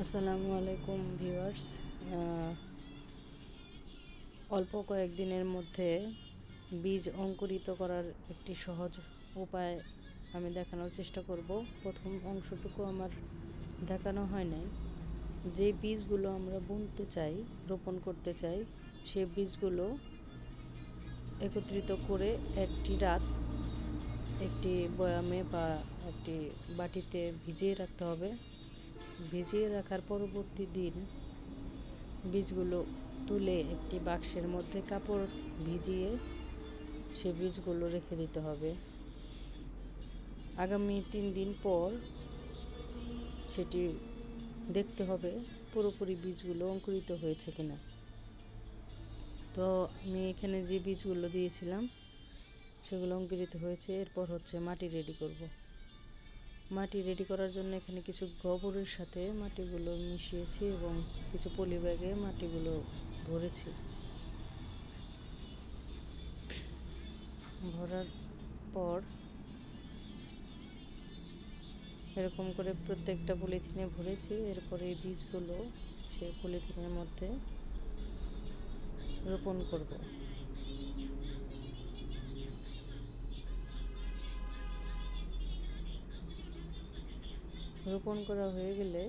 আসসালামু আলাইকুম ভিউয়ার্স। অল্প কয়েকদিনের মধ্যে বীজ অঙ্কুরিত করার একটি সহজ উপায় আমি দেখানোর চেষ্টা করব। প্রথম অংশটুকু আমার দেখানো হয় নাই। যে বীজগুলো আমরা বুনতে চাই, রোপণ করতে চাই, সেই বীজগুলো একত্রিত করে একটি রাত একটি বয়ামে বা একটি বাটিতে ভিজিয়ে রাখতে হবে। ভিজিয়ে রাখার পরবর্তী দিন বীজগুলো তুলে একটি বাক্সের মধ্যে কাপড় ভিজিয়ে সে বীজগুলো রেখে দিতে হবে। আগামী 3 দিন পর সেটি দেখতে হবে পুরোপুরি বীজগুলো অঙ্কুরিত হয়েছে কিনা। তো আমি এখানে যে বীজগুলো দিয়েছিলাম সেগুলো অঙ্কুরিত হয়েছে। এরপর হচ্ছে মাটি রেডি করব। মাটি রেডি করার জন্য এখানে কিছু গোবরের সাথে মাটিগুলো মিশিয়েছি এবং কিছু পলি ব্যাগে মাটিগুলো ভরেছি। ভরার পর এরকম করে প্রত্যেকটা পলিথিনে ভরেছি। এরপরে এই বীজগুলো সেই পলিথিনের মধ্যে রোপণ করব। রোপণ করা হয়ে গেলে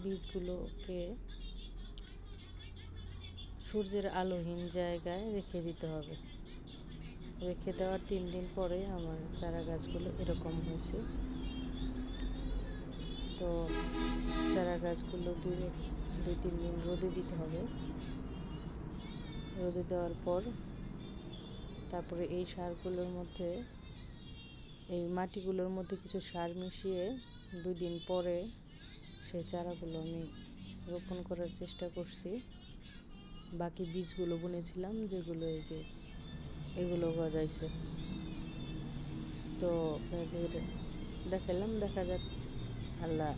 বীজগুলোকে সূর্যের আলোহীন জায়গায় রেখে দিতে হবে। রেখে দেওয়ার 3 দিন পরে আমার চারা গাছগুলো এরকম হয়েছে। তো চারা গাছগুলো 2-3 দিন রোদে দিতে হবে। রোদে দেওয়ার পর তারপরে এই সারগুলোর মধ্যে, এই মাটিগুলোর মধ্যে কিছু সার মিশিয়ে 2 দিন পরে সেই চারাগুলো আমি রোপণ করার চেষ্টা করছি। বাকি বীজগুলো বুনেছিলাম যেগুলো এই যে এগুলো গজাইছে। তো আপনাদের দেখালাম, দেখা যাক আল্লাহ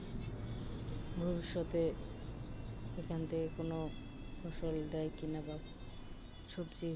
ভবিষ্যতে এখান থেকে কোনো ফসল দেয় কিনা বা সবজি